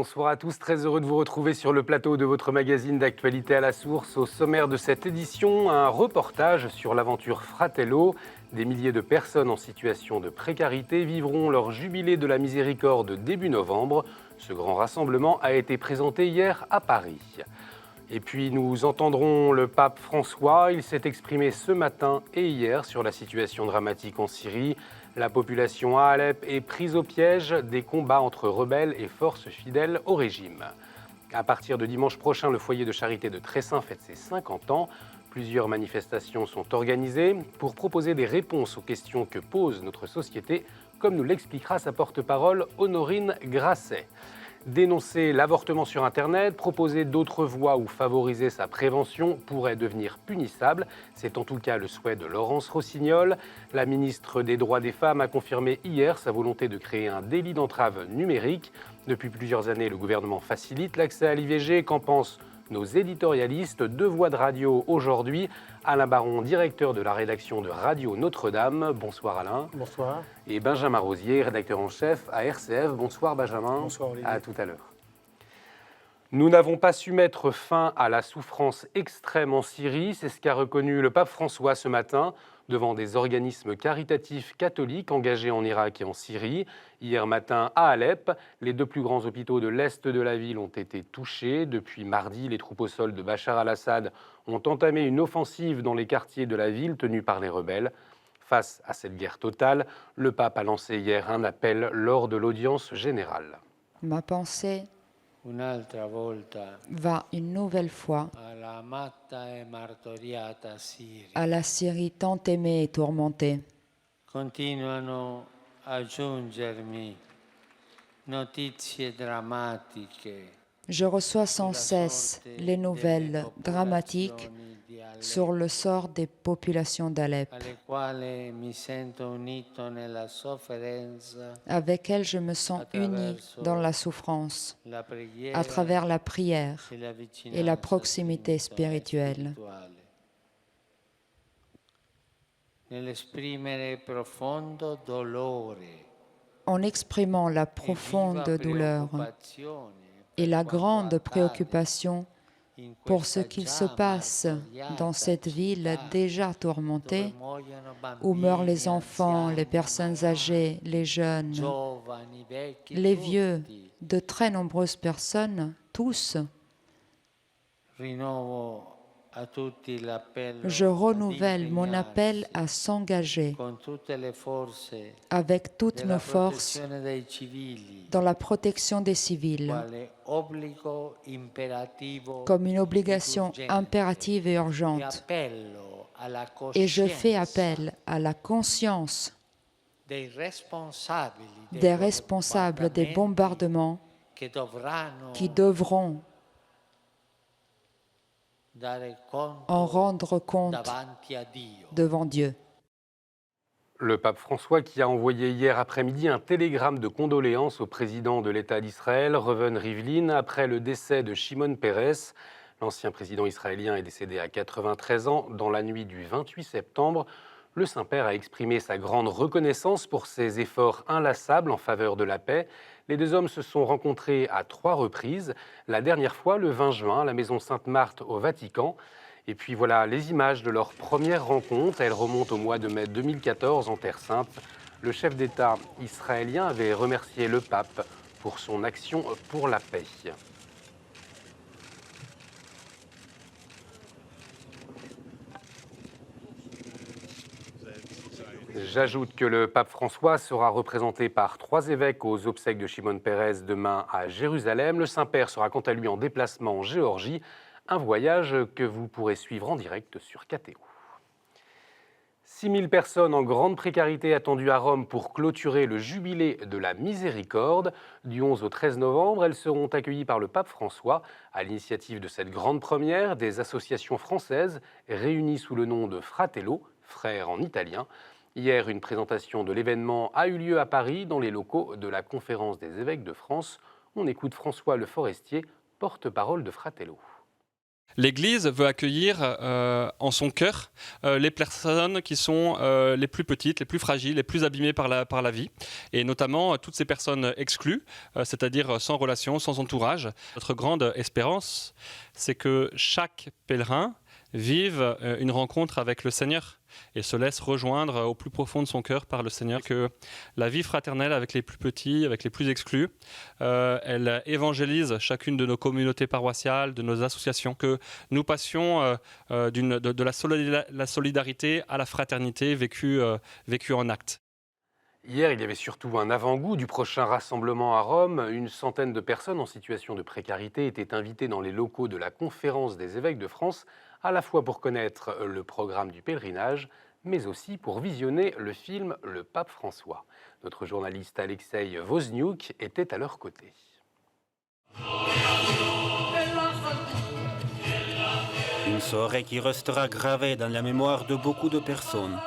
bonsoir à tous. Très heureux de vous retrouver sur le plateau de votre magazine d'actualité à la source. Au sommaire de cette édition, un reportage sur l'aventure Fratello. Des milliers de personnes en situation de précarité vivront leur jubilé de la miséricorde début novembre. Ce grand rassemblement a été présenté hier à Paris. Et puis nous entendrons le pape François. Il s'est exprimé ce matin et hier sur la situation dramatique en Syrie. La population à Alep est prise au piège des combats entre rebelles et forces fidèles au régime. À partir de dimanche prochain, le foyer de charité de Tressin fête ses 50 ans. Plusieurs manifestations sont organisées pour proposer des réponses aux questions que pose notre société, comme nous l'expliquera sa porte-parole Honorine Grasset. Dénoncer l'avortement sur Internet, proposer d'autres voies ou favoriser sa prévention pourrait devenir punissable. C'est en tout cas le souhait de Laurence Rossignol. La ministre des Droits des Femmes a confirmé hier sa volonté de créer un délit d'entrave numérique. Depuis plusieurs années, le gouvernement facilite l'accès à l'IVG. Qu'en pensent nos éditorialistes? Deux voix de radio aujourd'hui. Alain Baron, directeur de la rédaction de Radio Notre-Dame. Bonsoir Alain. Bonsoir. Et Benjamin Rosier, rédacteur en chef à RCF. Bonsoir Benjamin. Bonsoir Olivier. À tout à l'heure. Nous n'avons pas su mettre fin à la souffrance extrême en Syrie. C'est ce qu'a reconnu le pape François ce matin devant des organismes caritatifs catholiques engagés en Irak et en Syrie. Hier matin à Alep, les deux plus grands hôpitaux de l'est de la ville ont été touchés. Depuis mardi, les troupes au sol de Bachar al-Assad ont entamé une offensive dans les quartiers de la ville tenus par les rebelles. Face à cette guerre totale, le pape a lancé hier un appel lors de l'audience générale. Ma pensée va une nouvelle fois à la Syrie tant aimée et tourmentée. Continuano a giungermi notizie drammatiche. Je reçois sans cesse les nouvelles dramatiques sur le sort des populations d'Alep, avec elles je me sens uni dans la souffrance, à travers la prière et la proximité spirituelle. En exprimant la profonde douleur et la grande préoccupation pour ce qu'il se passe dans cette ville déjà tourmentée, où meurent les enfants, les personnes âgées, les jeunes, les vieux, de très nombreuses personnes, tous. Je renouvelle mon appel à s'engager avec toutes nos forces dans la protection des civils, comme une obligation impérative et urgente. Et je fais appel à la conscience des responsables des bombardements qui devront en rendre compte devant Dieu. Le pape François qui a envoyé hier après-midi un télégramme de condoléances au président de l'État d'Israël, Reuven Rivlin, après le décès de Shimon Peres. L'ancien président israélien est décédé à 93 ans dans la nuit du 28 septembre. Le Saint-Père a exprimé sa grande reconnaissance pour ses efforts inlassables en faveur de la paix. Les deux hommes se sont rencontrés à 3 reprises, la dernière fois le 20 juin à la maison Sainte-Marthe au Vatican. Et puis voilà les images de leur première rencontre. Elles remontent au mois de mai 2014 en Terre Sainte. Le chef d'État israélien avait remercié le pape pour son action pour la paix. J'ajoute que le pape François sera représenté par 3 évêques aux obsèques de Shimon Peres demain à Jérusalem. Le Saint-Père sera quant à lui en déplacement en Géorgie, un voyage que vous pourrez suivre en direct sur KTO. 6 000 personnes en grande précarité attendues à Rome pour clôturer le jubilé de la miséricorde. Du 11 au 13 novembre, elles seront accueillies par le pape François. À l'initiative de cette grande première, des associations françaises réunies sous le nom de Fratello, frères en italien. Hier, une présentation de l'événement a eu lieu à Paris, dans les locaux de la Conférence des évêques de France. On écoute François Le Forestier, porte-parole de Fratello. L'Église veut accueillir en son cœur les personnes qui sont les plus petites, les plus fragiles, les plus abîmées par la vie, et notamment toutes ces personnes exclues, c'est-à-dire sans relation, sans entourage. Notre grande espérance, c'est que chaque pèlerin vive une rencontre avec le Seigneur et se laisse rejoindre au plus profond de son cœur par le Seigneur, que la vie fraternelle avec les plus petits, avec les plus exclus, elle évangélise chacune de nos communautés paroissiales, de nos associations, que nous passions de la solidarité à la fraternité vécue en actes. Hier, il y avait surtout un avant-goût du prochain rassemblement à Rome. Une centaine de personnes en situation de précarité étaient invitées dans les locaux de la Conférence des évêques de France, à la fois pour connaître le programme du pèlerinage, mais aussi pour visionner le film Le Pape François. Notre journaliste Alexei Wozniuk était à leur côté. Une soirée qui restera gravée dans la mémoire de beaucoup de personnes.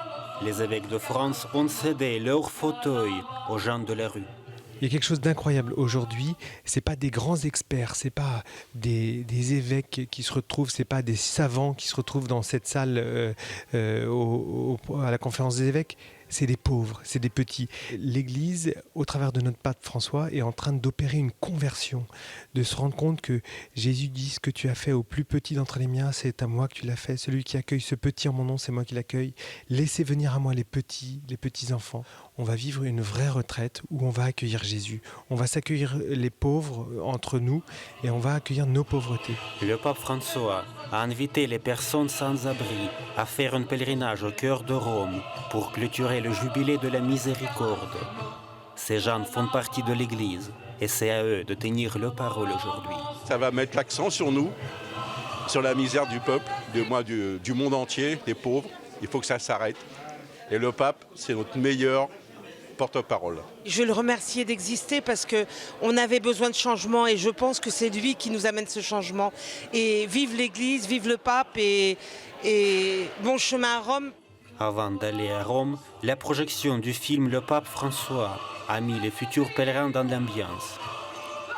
Les évêques de France ont cédé leur fauteuil aux gens de la rue. Il y a quelque chose d'incroyable aujourd'hui. C'est pas des grands experts, c'est pas des évêques qui se retrouvent, c'est pas des savants qui se retrouvent dans cette salle à la conférence des évêques. C'est des pauvres, c'est des petits. L'Église, au travers de notre pape François, est en train d'opérer une conversion, de se rendre compte que Jésus dit: ce que tu as fait au plus petit d'entre les miens, c'est à moi que tu l'as fait. Celui qui accueille ce petit en mon nom, c'est moi qui l'accueille. Laissez venir à moi les petits enfants. On va vivre une vraie retraite où on va accueillir Jésus. On va s'accueillir les pauvres entre nous et on va accueillir nos pauvretés. Le pape François a invité les personnes sans abri à faire un pèlerinage au cœur de Rome pour clôturer le jubilé de la miséricorde. Ces gens font partie de l'Église et c'est à eux de tenir le parole aujourd'hui. Ça va mettre l'accent sur nous, sur la misère du peuple, du monde entier, des pauvres. Il faut que ça s'arrête. Et le pape, c'est notre meilleur porte-parole. Je veux le remercier d'exister parce qu'on avait besoin de changement et je pense que c'est lui qui nous amène ce changement. Et vive l'Église, vive le pape et bon chemin à Rome. Avant d'aller à Rome, la projection du film Le Pape François a mis les futurs pèlerins dans l'ambiance.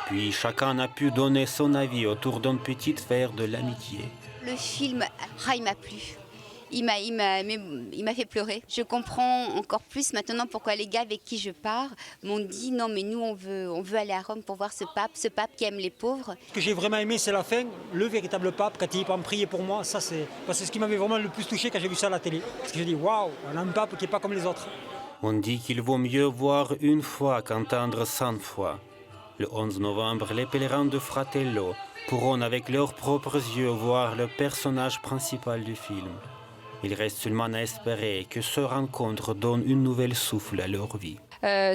Puis chacun a pu donner son avis autour d'une petite sphère de l'amitié. Le film, il m'a plu. Il m'a fait pleurer. Je comprends encore plus maintenant pourquoi les gars avec qui je pars m'ont dit non mais nous on veut aller à Rome pour voir ce pape qui aime les pauvres. Ce que j'ai vraiment aimé c'est la fin, le véritable pape quand il est en prier pour moi, ça c'est ce qui m'avait vraiment le plus touché quand j'ai vu ça à la télé. Parce que j'ai dit waouh, on a un pape qui n'est pas comme les autres. On dit qu'il vaut mieux voir une fois qu'entendre 100 fois. Le 11 novembre, les pèlerins de Fratello pourront avec leurs propres yeux voir le personnage principal du film. Il reste seulement à espérer que ce rencontre donne une nouvelle souffle à leur vie.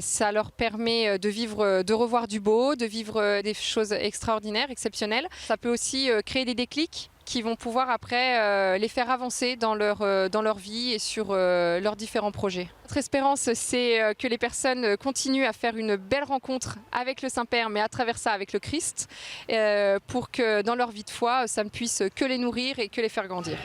Ça leur permet de revoir du beau, de vivre des choses extraordinaires, exceptionnelles. Ça peut aussi créer des déclics qui vont pouvoir après les faire avancer dans leur vie et sur leurs différents projets. Notre espérance, c'est que les personnes continuent à faire une belle rencontre avec le Saint-Père, mais à travers ça avec le Christ, pour que dans leur vie de foi, ça ne puisse que les nourrir et que les faire grandir.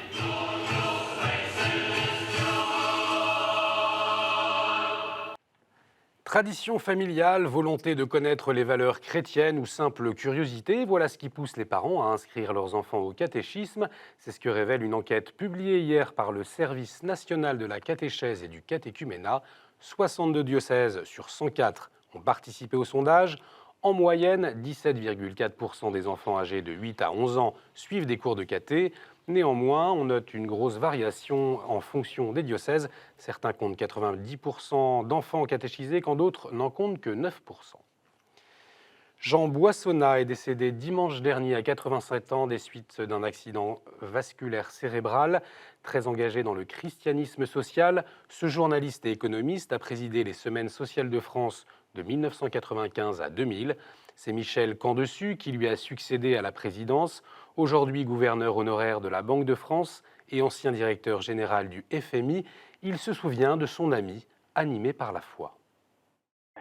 Tradition familiale, volonté de connaître les valeurs chrétiennes ou simple curiosité, voilà ce qui pousse les parents à inscrire leurs enfants au catéchisme. C'est ce que révèle une enquête publiée hier par le Service national de la catéchèse et du catéchuménat. 62 diocèses sur 104 ont participé au sondage. En moyenne, 17,4% des enfants âgés de 8 à 11 ans suivent des cours de caté. Néanmoins, on note une grosse variation en fonction des diocèses. Certains comptent 90% d'enfants catéchisés, quand d'autres n'en comptent que 9%. Jean Boissonnat est décédé dimanche dernier à 87 ans des suites d'un accident vasculaire cérébral. Très engagé dans le christianisme social, ce journaliste et économiste a présidé les Semaines sociales de France de 1995 à 2000. C'est Michel Camdessus qui lui a succédé à la présidence, aujourd'hui gouverneur honoraire de la Banque de France et ancien directeur général du FMI. Il se souvient de son ami, animé par la foi.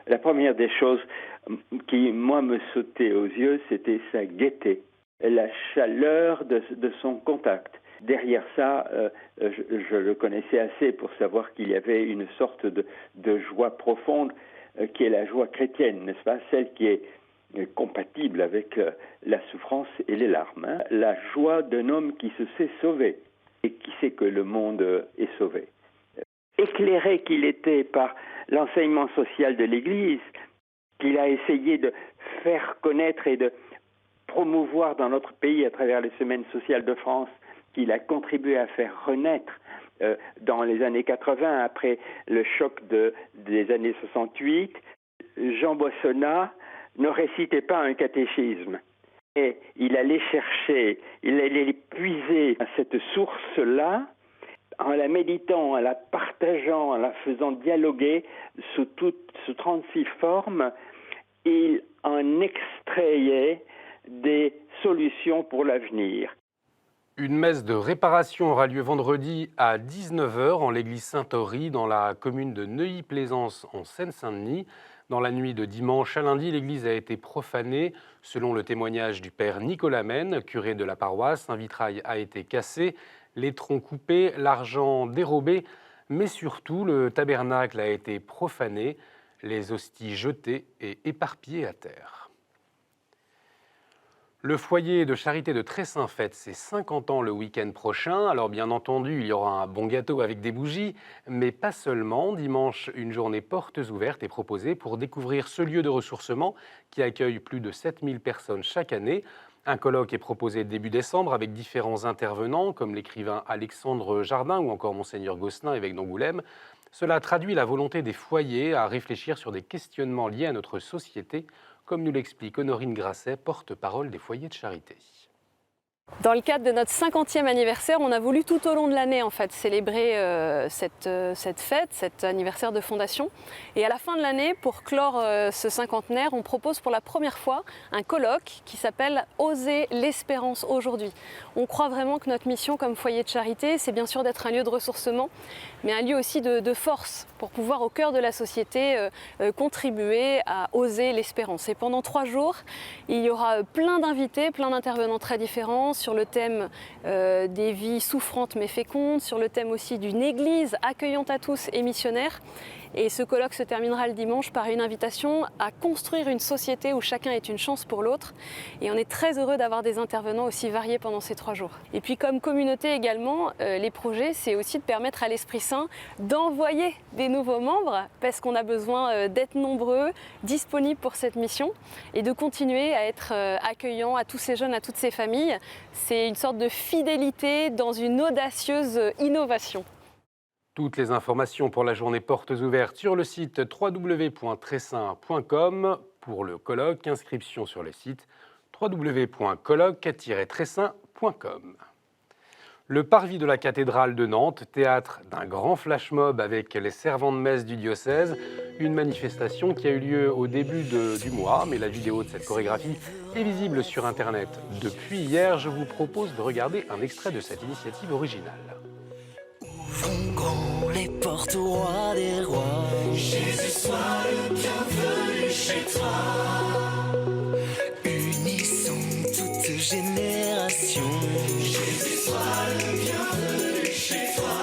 La première des choses qui, moi, me sautait aux yeux, c'était sa gaieté, la chaleur de son contact. Derrière ça, je le connaissais assez pour savoir qu'il y avait une sorte de joie profonde qui est la joie chrétienne, n'est-ce pas? Celle qui est compatible avec la souffrance et les larmes. Hein. La joie d'un homme qui se sait sauver et qui sait que le monde est sauvé. Éclairé qu'il était par l'enseignement social de l'Église, qu'il a essayé de faire connaître et de promouvoir dans notre pays à travers les semaines sociales de France, qu'il a contribué à faire renaître dans les années 80, après le choc des années 68, Jean Boissonnat ne récitait pas un catéchisme. Et il allait chercher, il allait puiser à cette source-là, en la méditant, en la partageant, en la faisant dialoguer sous 36 formes, il en extrayait des solutions pour l'avenir. Une messe de réparation aura lieu vendredi à 19h en l'église Saint-Horry dans la commune de Neuilly-Plaisance en Seine-Saint-Denis. Dans la nuit de dimanche à lundi, l'église a été profanée. Selon le témoignage du père Nicolas Mène, curé de la paroisse, un vitrail a été cassé, les troncs coupés, l'argent dérobé, mais surtout le tabernacle a été profané, les hosties jetées et éparpillées à terre. Le foyer de charité de Tressin fête ses 50 ans le week-end prochain. Alors bien entendu, il y aura un bon gâteau avec des bougies, mais pas seulement. Dimanche, une journée portes ouvertes est proposée pour découvrir ce lieu de ressourcement qui accueille plus de 7000 personnes chaque année. Un colloque est proposé début décembre avec différents intervenants comme l'écrivain Alexandre Jardin ou encore Monseigneur Gosselin, évêque d'Angoulême. Cela traduit la volonté des foyers à réfléchir sur des questionnements liés à notre société, comme nous l'explique Honorine Grasset, porte-parole des foyers de charité. Dans le cadre de notre 50e anniversaire, on a voulu tout au long de l'année en fait célébrer cette fête, cet anniversaire de fondation. Et à la fin de l'année, pour clore ce cinquantenaire, on propose pour la première fois un colloque qui s'appelle « Oser l'espérance aujourd'hui ». On croit vraiment que notre mission comme foyer de charité, c'est bien sûr d'être un lieu de ressourcement, mais un lieu aussi de force pour pouvoir au cœur de la société contribuer à oser l'espérance. Et pendant 3 jours, il y aura plein d'invités, plein d'intervenants très différents sur le thème des vies souffrantes mais fécondes, sur le thème aussi d'une église accueillante à tous et missionnaire. Et ce colloque se terminera le dimanche par une invitation à construire une société où chacun est une chance pour l'autre. Et on est très heureux d'avoir des intervenants aussi variés pendant ces 3 jours. Et puis comme communauté également, les projets, c'est aussi de permettre à l'Esprit Saint d'envoyer des nouveaux membres parce qu'on a besoin d'être nombreux, disponibles pour cette mission et de continuer à être accueillants à tous ces jeunes, à toutes ces familles. C'est une sorte de fidélité dans une audacieuse innovation. Toutes les informations pour la journée portes ouvertes sur le site www.tressin.com pour le colloque. Inscription sur le site www.colloque-tressin.com. Le parvis de la cathédrale de Nantes, théâtre d'un grand flash mob avec les servants de messe du diocèse, une manifestation qui a eu lieu au début du mois, mais la vidéo de cette chorégraphie est visible sur Internet depuis hier. Je vous propose de regarder un extrait de cette initiative originale. Ouvrons grand les portes au roi des rois. Jésus, sois le bienvenu chez toi. Unissons toutes générations. Jésus, sois le bienvenu chez toi.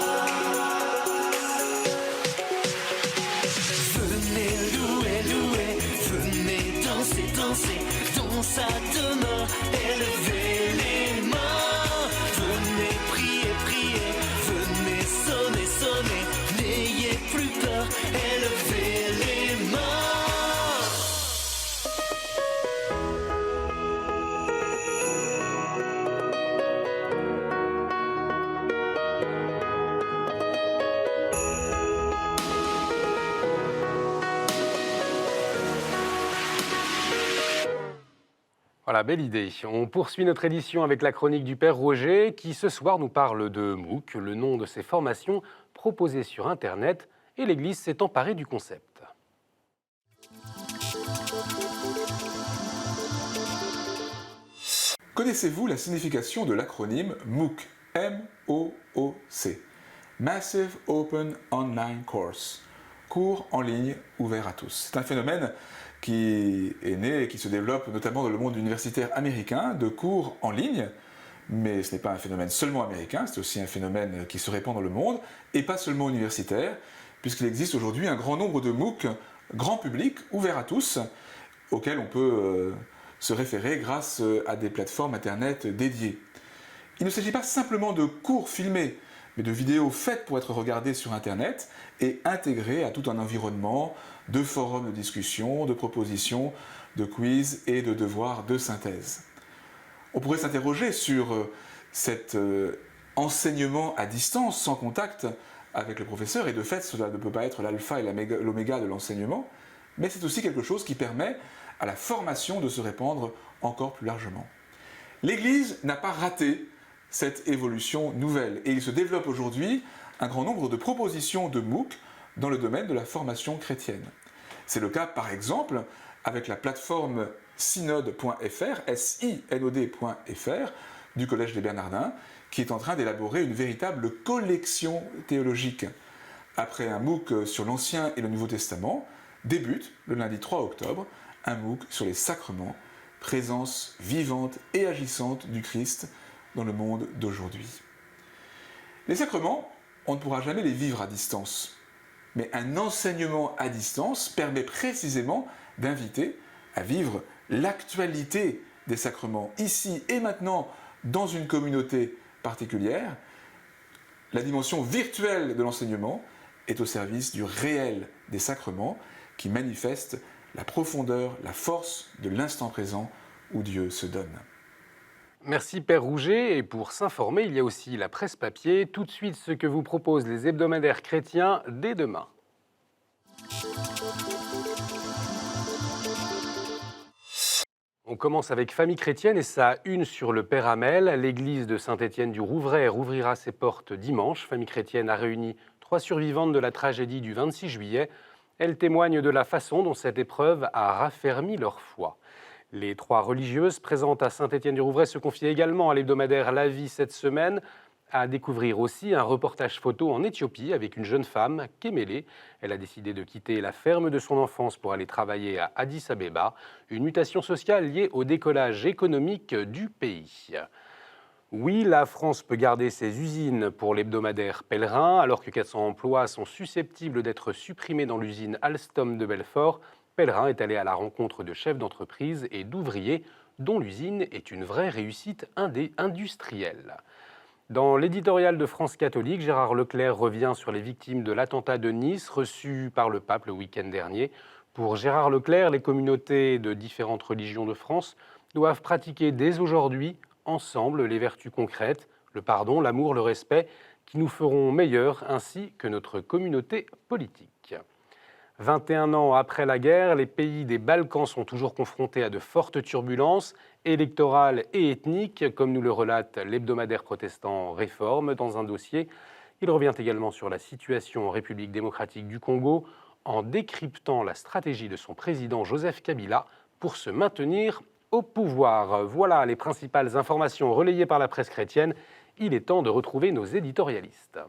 Venez louer, louer, venez danser, danser, dans sa demeure, élevez les mains. Venez prier, prier, venez sonner, sonner, n'ayez plus peur, élevez les mains. Voilà, belle idée. On poursuit notre édition avec la chronique du Père Roger qui ce soir nous parle de MOOC, le nom de ces formations proposées sur Internet, et l'Église s'est emparée du concept. Connaissez-vous la signification de l'acronyme MOOC, M-O-O-C, Massive Open Online Course, cours en ligne ouvert à tous. C'est un phénomène qui est né et qui se développe notamment dans le monde universitaire américain, de cours en ligne, mais ce n'est pas un phénomène seulement américain, c'est aussi un phénomène qui se répand dans le monde, et pas seulement universitaire, puisqu'il existe aujourd'hui un grand nombre de MOOC grand public, ouverts à tous, auxquels on peut se référer grâce à des plateformes Internet dédiées. Il ne s'agit pas simplement de cours filmés, mais de vidéos faites pour être regardées sur Internet et intégrées à tout un environnement de forums de discussion, de propositions, de quiz et de devoirs de synthèse. On pourrait s'interroger sur cet enseignement à distance, sans contact avec le professeur, et de fait, cela ne peut pas être l'alpha et l'oméga de l'enseignement, mais c'est aussi quelque chose qui permet à la formation de se répandre encore plus largement. L'Église n'a pas raté cette évolution nouvelle, et il se développe aujourd'hui un grand nombre de propositions de MOOC dans le domaine de la formation chrétienne. C'est le cas, par exemple, avec la plateforme synode.fr, SINOD.fr, du Collège des Bernardins, qui est en train d'élaborer une véritable collection théologique. Après un MOOC sur l'Ancien et le Nouveau Testament, débute, le lundi 3 octobre, un MOOC sur les sacrements, présence vivante et agissante du Christ dans le monde d'aujourd'hui. Les sacrements, on ne pourra jamais les vivre à distance, mais un enseignement à distance permet précisément d'inviter à vivre l'actualité des sacrements, ici et maintenant, dans une communauté particulière. La dimension virtuelle de l'enseignement est au service du réel des sacrements qui manifeste la profondeur, la force de l'instant présent où Dieu se donne. Merci Père Rouget, et pour s'informer, il y a aussi la presse papier. Tout de suite, ce que vous proposent les hebdomadaires chrétiens dès demain. On commence avec Famille chrétienne et sa une sur le Père Hamel. L'église de Saint-Étienne du Rouvray rouvrira ses portes dimanche. Famille chrétienne a réuni 3 survivantes de la tragédie du 26 juillet. Elles témoignent de la façon dont cette épreuve a raffermi leur foi. Les 3 religieuses présentes à Saint-Étienne du Rouvray se confient également à l'hebdomadaire La Vie cette semaine. À découvrir aussi un reportage photo en Éthiopie avec une jeune femme, Kémélé. Elle a décidé de quitter la ferme de son enfance pour aller travailler à Addis Abeba, une mutation sociale liée au décollage économique du pays. Oui, la France peut garder ses usines pour l'hebdomadaire Pèlerin, alors que 400 emplois sont susceptibles d'être supprimés dans l'usine Alstom de Belfort. Pèlerin est allé à la rencontre de chefs d'entreprise et d'ouvriers dont l'usine est une vraie réussite industrielle. Dans l'éditorial de France catholique, Gérard Leclerc revient sur les victimes de l'attentat de Nice reçu par le pape le week-end dernier. Pour Gérard Leclerc, les communautés de différentes religions de France doivent pratiquer dès aujourd'hui, ensemble, les vertus concrètes, le pardon, l'amour, le respect, qui nous feront meilleurs, ainsi que notre communauté politique. 21 ans après la guerre, les pays des Balkans sont toujours confrontés à de fortes turbulences électorales et ethniques, comme nous le relate l'hebdomadaire protestant Réforme dans un dossier. Il revient également sur la situation en République démocratique du Congo, en décryptant la stratégie de son président Joseph Kabila pour se maintenir au pouvoir. Voilà les principales informations relayées par la presse chrétienne. Il est temps de retrouver nos éditorialistes.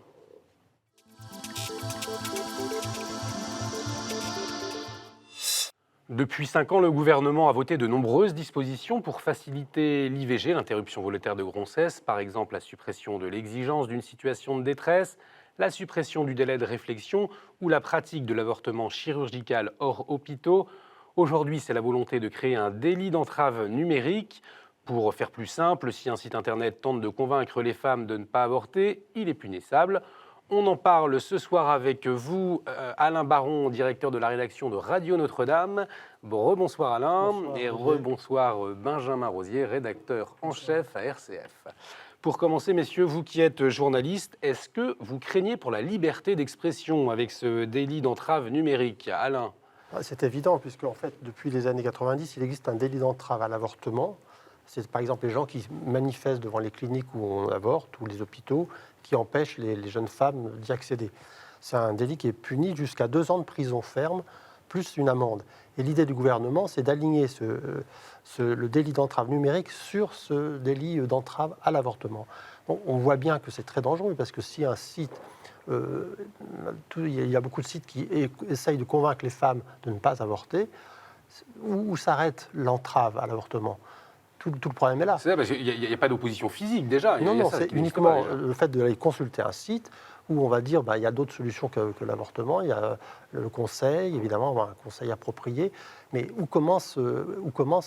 Depuis 5 ans, le gouvernement a voté de nombreuses dispositions pour faciliter l'IVG, l'interruption volontaire de grossesse, par exemple la suppression de l'exigence d'une situation de détresse, la suppression du délai de réflexion ou la pratique de l'avortement chirurgical hors hôpitaux. Aujourd'hui, c'est la volonté de créer un délit d'entrave numérique. Pour faire plus simple, si un site internet tente de convaincre les femmes de ne pas avorter, il est punissable. On en parle ce soir avec vous, Alain Baron, directeur de la rédaction de Radio Notre-Dame. Rebonsoir Alain. Bonsoir, et rebonsoir Benjamin Rosier, rédacteur en chef à RCF. Pour commencer, messieurs, vous qui êtes journalistes, est-ce que vous craignez pour la liberté d'expression avec ce délit d'entrave numérique? Alain? C'est évident, puisque en fait, depuis les années 90, il existe un délit d'entrave à l'avortement. C'est par exemple les gens qui manifestent devant les cliniques où on avorte, ou les hôpitaux, qui empêchent les jeunes femmes d'y accéder. C'est un délit qui est puni jusqu'à 2 ans de prison ferme, plus une amende. Et l'idée du gouvernement, c'est d'aligner le délit d'entrave numérique sur ce délit d'entrave à l'avortement. Bon, on voit bien que c'est très dangereux, parce que si un site... il y a beaucoup de sites qui essayent de convaincre les femmes de ne pas avorter, où s'arrête l'entrave à l'avortement? Tout le problème est là. C'est ça, parce qu'il n'y a pas d'opposition physique déjà. Non, c'est uniquement le fait d'aller consulter un site où on va dire il y a d'autres solutions que l'avortement, il y a le conseil, évidemment, un conseil approprié, mais où commence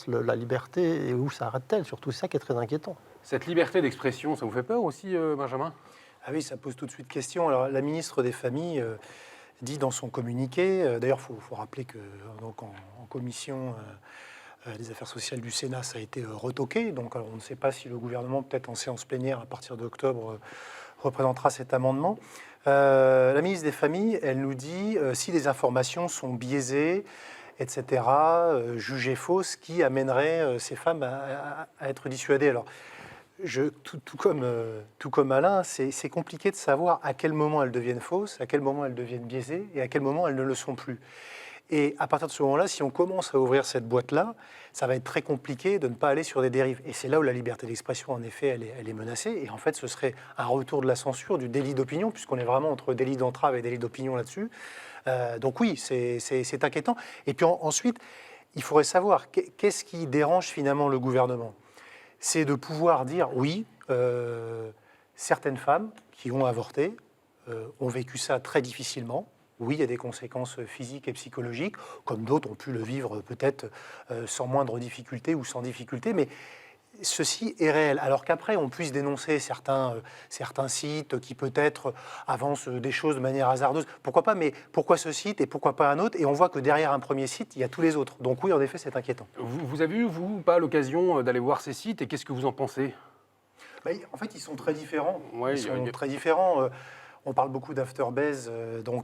la liberté et où s'arrête-t-elle? Surtout, c'est ça qui est très inquiétant. Cette liberté d'expression, ça vous fait peur aussi, Benjamin? Ah oui, ça pose tout de suite question. Alors, la ministre des Familles dit dans son communiqué, d'ailleurs, il faut rappeler que donc, en commission des affaires sociales du Sénat, ça a été retoqué. Donc, alors, on ne sait pas si le gouvernement, peut-être en séance plénière à partir d'octobre, représentera cet amendement. La ministre des Familles, elle nous dit si les informations sont biaisées, etc., jugées fausses, qui amènerait ces femmes à être dissuadées. Alors, tout comme Alain, c'est compliqué de savoir à quel moment elles deviennent fausses, à quel moment elles deviennent biaisées et à quel moment elles ne le sont plus. Et à partir de ce moment-là, si on commence à ouvrir cette boîte-là, ça va être très compliqué de ne pas aller sur des dérives. Et c'est là où la liberté d'expression, en effet, elle est menacée. Et en fait, ce serait un retour de la censure, du délit d'opinion, puisqu'on est vraiment entre délit d'entrave et délit d'opinion là-dessus. Donc oui, c'est inquiétant. Et puis ensuite, il faudrait savoir qu'est-ce qui dérange finalement le gouvernement. C'est de pouvoir dire, oui, certaines femmes qui ont avorté ont vécu ça très difficilement. Oui, il y a des conséquences physiques et psychologiques, comme d'autres ont pu le vivre peut-être sans moindre difficulté ou sans difficulté, mais ceci est réel. Alors qu'après, on puisse dénoncer certains sites qui peut-être avancent des choses de manière hasardeuse. Pourquoi pas, mais pourquoi ce site et pourquoi pas un autre? Et on voit que derrière un premier site, il y a tous les autres. Donc oui, en effet, c'est inquiétant. Vous avez eu, vous, pas l'occasion d'aller voir ces sites et qu'est-ce que vous en pensez? En fait, ils sont très différents. Ouais, ils sont très différents. On parle beaucoup d'Afterbase, dont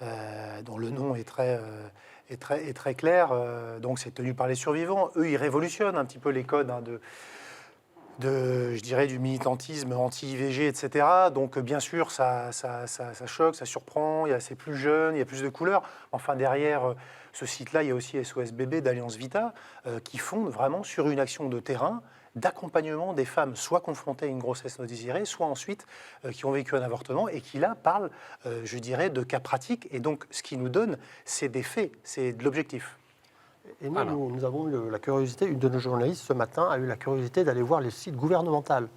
le nom est très clair. Donc, c'est tenu par les survivants. Eux, ils révolutionnent un petit peu les codes je dirais, du militantisme anti-IVG, etc. Donc, bien sûr, ça choque, ça surprend. C'est plus jeune, il y a plus de couleurs. Enfin, derrière ce site-là, il y a aussi SOS Bébé d'Alliance Vita qui fondent vraiment sur une action de terrain d'accompagnement des femmes, soit confrontées à une grossesse non désirée, soit ensuite qui ont vécu un avortement et qui là parlent, je dirais, de cas pratiques. Et donc, ce qu'ils nous donnent, c'est des faits, c'est de l'objectif. Et nous avons eu la curiosité, une de nos journalistes ce matin a eu la curiosité d'aller voir les sites gouvernementaux.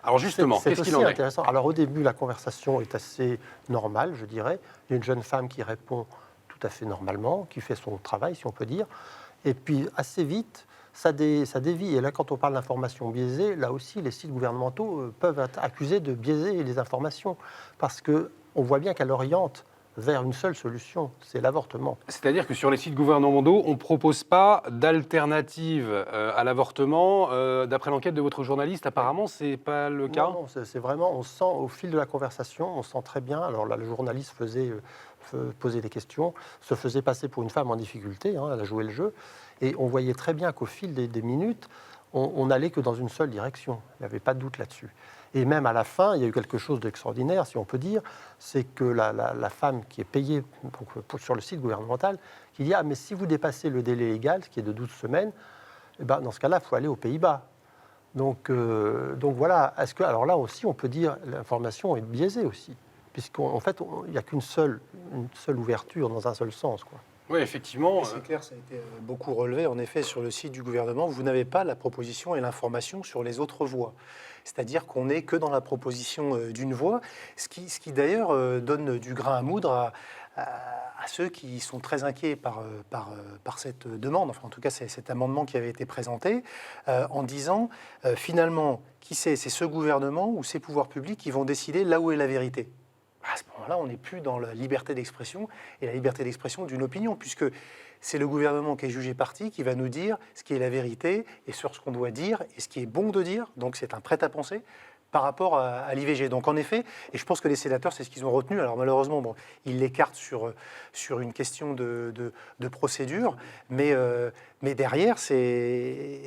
Alors justement, qu'est-ce qu'il en est? C'est intéressant. Alors au début, la conversation est assez normale, je dirais. Il y a une jeune femme qui répond tout à fait normalement, qui fait son travail, si on peut dire. Et puis assez vite, ça dévie. Et là, quand on parle d'informations biaisées, là aussi, les sites gouvernementaux peuvent être accusés de biaiser les informations. Parce qu'on voit bien qu'elle oriente vers une seule solution, c'est l'avortement. C'est-à-dire que sur les sites gouvernementaux, on ne propose pas d'alternative à l'avortement. D'après l'enquête de votre journaliste, apparemment, ce n'est pas le cas? Non, c'est vraiment, on sent au fil de la conversation, on sent très bien. Alors là, le journaliste posait des questions, se faisait passer pour une femme en difficulté, elle a joué le jeu. Et on voyait très bien qu'au fil des minutes, on n'allait que dans une seule direction. Il n'y avait pas de doute là-dessus. Et même à la fin, il y a eu quelque chose d'extraordinaire, si on peut dire, c'est que la femme qui est payée sur le site gouvernemental, qui dit « Ah, mais si vous dépassez le délai légal, ce qui est de 12 semaines, dans ce cas-là, il faut aller aux Pays-Bas. » Donc voilà. Alors là aussi, on peut dire l'information est biaisée aussi, puisqu'en fait, il n'y a qu'une seule ouverture dans un seul sens, quoi. Oui, effectivement. C'est clair, ça a été beaucoup relevé. En effet, sur le site du gouvernement, vous n'avez pas la proposition et l'information sur les autres voies. C'est-à-dire qu'on n'est que dans la proposition d'une voie, ce qui d'ailleurs donne du grain à moudre à ceux qui sont très inquiets par cette demande. Enfin, en tout cas, c'est cet amendement qui avait été présenté en disant, finalement, qui c'est ce gouvernement ou ces pouvoirs publics qui vont décider là où est la vérité. À ce moment-là, on n'est plus dans la liberté d'expression et la liberté d'expression d'une opinion, puisque c'est le gouvernement qui est jugé parti qui va nous dire ce qui est la vérité et sur ce qu'on doit dire et ce qui est bon de dire. Donc c'est un prêt-à-penser par rapport à l'IVG. Donc en effet, et je pense que les sénateurs, c'est ce qu'ils ont retenu. Alors malheureusement, ils l'écartent sur une question de procédure, mais derrière, et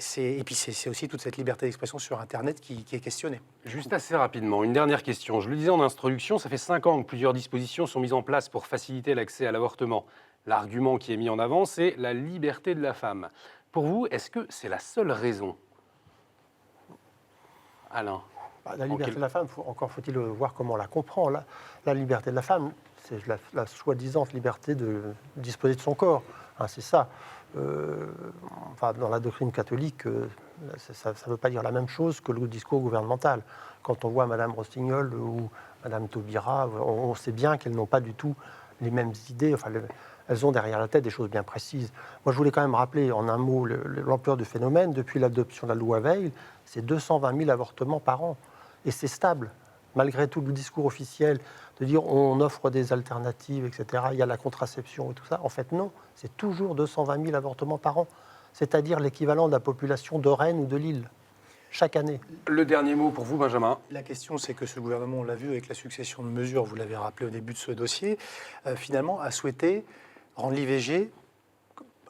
puis c'est aussi toute cette liberté d'expression sur Internet qui est questionnée. Juste assez rapidement, une dernière question. Je le disais en introduction, ça fait 5 ans que plusieurs dispositions sont mises en place pour faciliter l'accès à l'avortement. L'argument qui est mis en avant, c'est la liberté de la femme. Pour vous, est-ce que c'est la seule raison? Alain? La liberté de la femme, encore faut-il voir comment on la comprend. La liberté de la femme, c'est la soi-disant liberté de disposer de son corps. C'est ça. dans la doctrine catholique, ça ne veut pas dire la même chose que le discours gouvernemental. Quand on voit Mme Rossignol ou Mme Taubira, on sait bien qu'elles n'ont pas du tout les mêmes idées. Elles ont derrière la tête des choses bien précises. Moi, je voulais quand même rappeler en un mot l'ampleur du phénomène. Depuis l'adoption de la loi Veil, c'est 220 000 avortements par an. Et c'est stable. Malgré tout le discours officiel de dire on offre des alternatives, etc., il y a la contraception et tout ça. En fait, non. C'est toujours 220 000 avortements par an. C'est-à-dire l'équivalent de la population de Rennes ou de Lille, chaque année. Le dernier mot pour vous, Benjamin. La question, c'est que ce gouvernement, on l'a vu avec la succession de mesures, vous l'avez rappelé au début de ce dossier, finalement a souhaité rendre l'IVG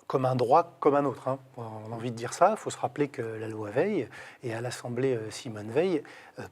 comme un droit comme un autre. On a envie de dire ça. Il faut se rappeler que la loi Veil, et à l'Assemblée, Simone Veil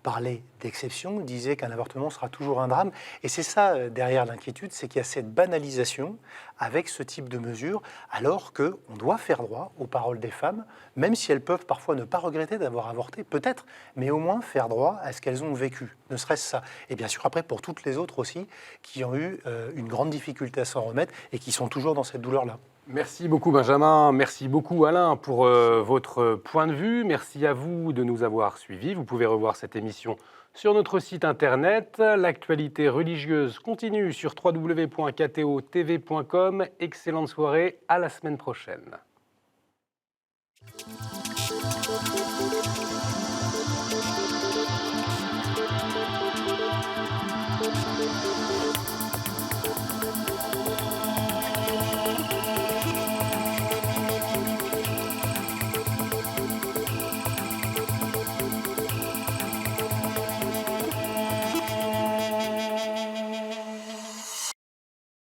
parlait d'exception, disait qu'un avortement sera toujours un drame. Et c'est ça, derrière l'inquiétude, c'est qu'il y a cette banalisation avec ce type de mesures, alors qu'on doit faire droit aux paroles des femmes, même si elles peuvent parfois ne pas regretter d'avoir avorté, peut-être, mais au moins faire droit à ce qu'elles ont vécu, ne serait-ce ça. Et bien sûr, après, pour toutes les autres aussi, qui ont eu une grande difficulté à s'en remettre et qui sont toujours dans cette douleur-là. Merci beaucoup Benjamin, merci beaucoup Alain pour votre point de vue. Merci à vous de nous avoir suivis. Vous pouvez revoir cette émission sur notre site internet. L'actualité religieuse continue sur www.ktotv.com. Excellente soirée, à la semaine prochaine.